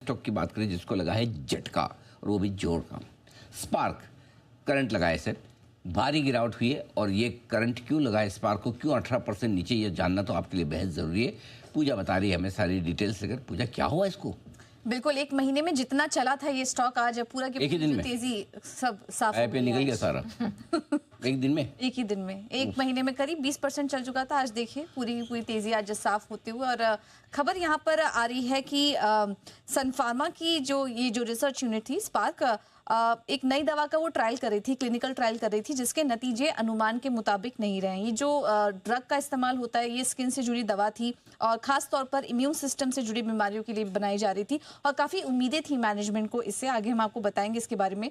Stock की बात करें जिसको लगा है झटका, और वो भी जोर का। स्पार्क करंट लगा है सर, भारी गिरावट हुई है, और ये करंट क्यों लगा है स्पार्क को, क्यों 18% नीचे, ये जानना तो आपके लिए बेहद ज़रूरी है। पूजा बता रही है हमें सारी डिटेल्स लेकर। पूजा, क्या हुआ इसको? बिल्कुल, एक महीने में जितना चला था ये स्टॉक आज पूरा की एक ही दिन में तेजी सब साफ हो पे निकल गया सारा। एक दिन में, एक ही दिन में, एक महीने में करीब 20% चल चुका था। आज देखिए पूरी तेजी आज साफ होते हुए। और खबर यहाँ पर आ रही है कि सन फार्मा की जो रिसर्च यूनिट थी स्पार्क, एक नई दवा का वो ट्रायल कर रही थी, क्लिनिकल ट्रायल कर रही थी, जिसके नतीजे अनुमान के मुताबिक नहीं रहे। ये जो ड्रग का इस्तेमाल होता है, ये स्किन से जुड़ी दवा थी और खास तौर पर इम्यून सिस्टम से जुड़ी बीमारियों के लिए बनाई जा रही थी, और काफ़ी उम्मीदें थी मैनेजमेंट को इससे। आगे हम आपको बताएंगे इसके बारे में।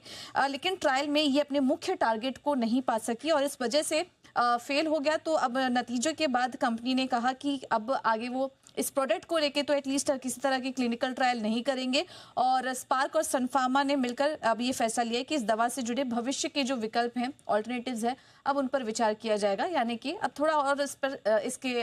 लेकिन ट्रायल में ये अपने मुख्य टारगेट को नहीं पा सकी और इस वजह से फेल हो गया। तो अब नतीजों के बाद कंपनी ने कहा कि अब आगे वो इस प्रोडक्ट को लेके तो एटलीस्ट किसी तरह की क्लिनिकल ट्रायल नहीं करेंगे। और स्पार्क और सन फार्मा ने मिलकर अब ये फैसला लिया है कि इस दवा से जुड़े भविष्य के जो विकल्प हैं, ऑल्टरनेटिव्स हैं, अब उन पर विचार किया जाएगा। यानी कि अब थोड़ा और इस पर इसके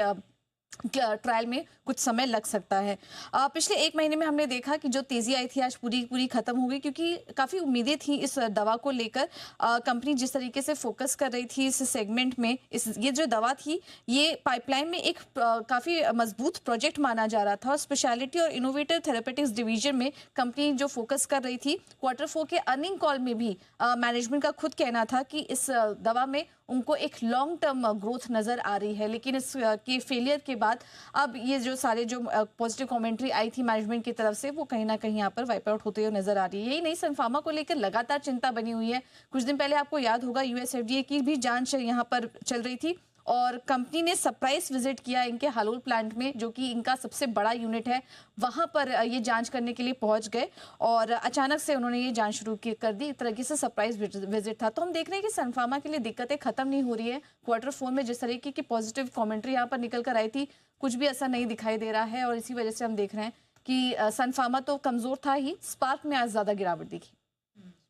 ट्रायल में कुछ समय लग सकता है। पिछले एक महीने में हमने देखा कि जो तेजी आई थी आज पूरी खत्म हो गई, क्योंकि काफ़ी उम्मीदें थी इस दवा को लेकर। कंपनी जिस तरीके से फोकस कर रही थी इस सेगमेंट में, ये जो दवा थी ये पाइपलाइन में एक काफ़ी मजबूत प्रोजेक्ट माना जा रहा था। और स्पेशलिटी और इनोवेटिव थेरेपेटिक्स डिवीजन में कंपनी जो फोकस कर रही थी, Q4 के अर्निंग कॉल में भी मैनेजमेंट का खुद कहना था कि इस दवा में उनको एक लॉन्ग टर्म ग्रोथ नज़र आ रही है। लेकिन इस के फेलियर के बाद अब ये जो सारे जो पॉजिटिव कमेंट्री आई थी मैनेजमेंट की तरफ से, वो कहीं ना कहीं यहाँ पर वाइप आउट होते हुए नजर आ रही है। यही नहीं, सन फार्मा को लेकर लगातार चिंता बनी हुई है। कुछ दिन पहले आपको याद होगा यूएस एफडीए की भी जांच यहाँ पर चल रही थी, और कंपनी ने सरप्राइज विजिट किया इनके हालोल प्लांट में, जो कि इनका सबसे बड़ा यूनिट है। वहां पर ये जांच करने के लिए पहुंच गए और अचानक से उन्होंने ये जांच शुरू कर दी। एक तरीके से सरप्राइज विजिट था। तो हम देख रहे हैं कि सन फार्मा के लिए दिक्कतें खत्म नहीं हो रही है। Q4 में जिस तरीके की पॉजिटिव कॉमेंट्री यहाँ पर निकल कर आई थी, कुछ भी ऐसा नहीं दिखाई दे रहा है। और इसी वजह से हम देख रहे हैं कि सन फार्मा तो कमजोर था ही, स्पार्क में आज ज्यादा गिरावट दिखी।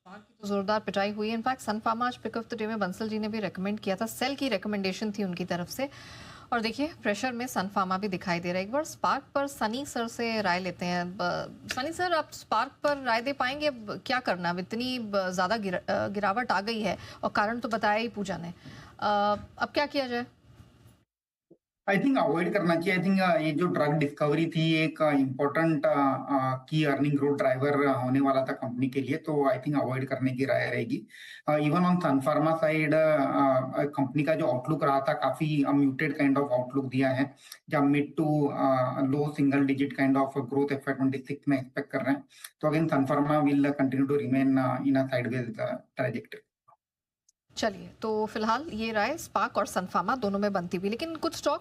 स्पार्क की तो जोरदार पिटाई हुई है। इनफैक्ट सन फार्मा आज पिक ऑफ द डे में बंसल जी ने भी रेकमेंड किया था, सेल की रिकमेंडेशन थी उनकी तरफ से। और देखिए प्रेशर में सन फार्मा भी दिखाई दे रहा है। एक बार स्पार्क पर सनी सर से राय लेते हैं। सनी सर, आप स्पार्क पर राय दे पाएंगे? अब क्या करना, अब इतनी ज़्यादा गिरावट आ गई है और कारण तो बताया ही पूजा ने, अब क्या किया जाए? आई थिंक अवॉइड करना चाहिए। आई थिंक ये जो ड्रग डिस्कवरी थी एक इम्पोर्टेंट की अर्निंग ग्रोथ ड्राइवर होने वाला था कंपनी के लिए, तो आई थिंक अवॉइड करने की राय रहेगी। Even on Sun Pharma side company का जो आउटलुक रहा था, काफी म्यूटेड काइंड ऑफ आउटलुक दिया है, जब mid to low single digit kind of growth FY26 में एक्सपेक्ट कर रहे हैं। तो again Sun Pharma will continue to remain in a sideways trajectory. चलिए, तो फिलहाल ये राय स्पार्क और सन फार्मा दोनों में बनती हुई, लेकिन कुछ स्टॉक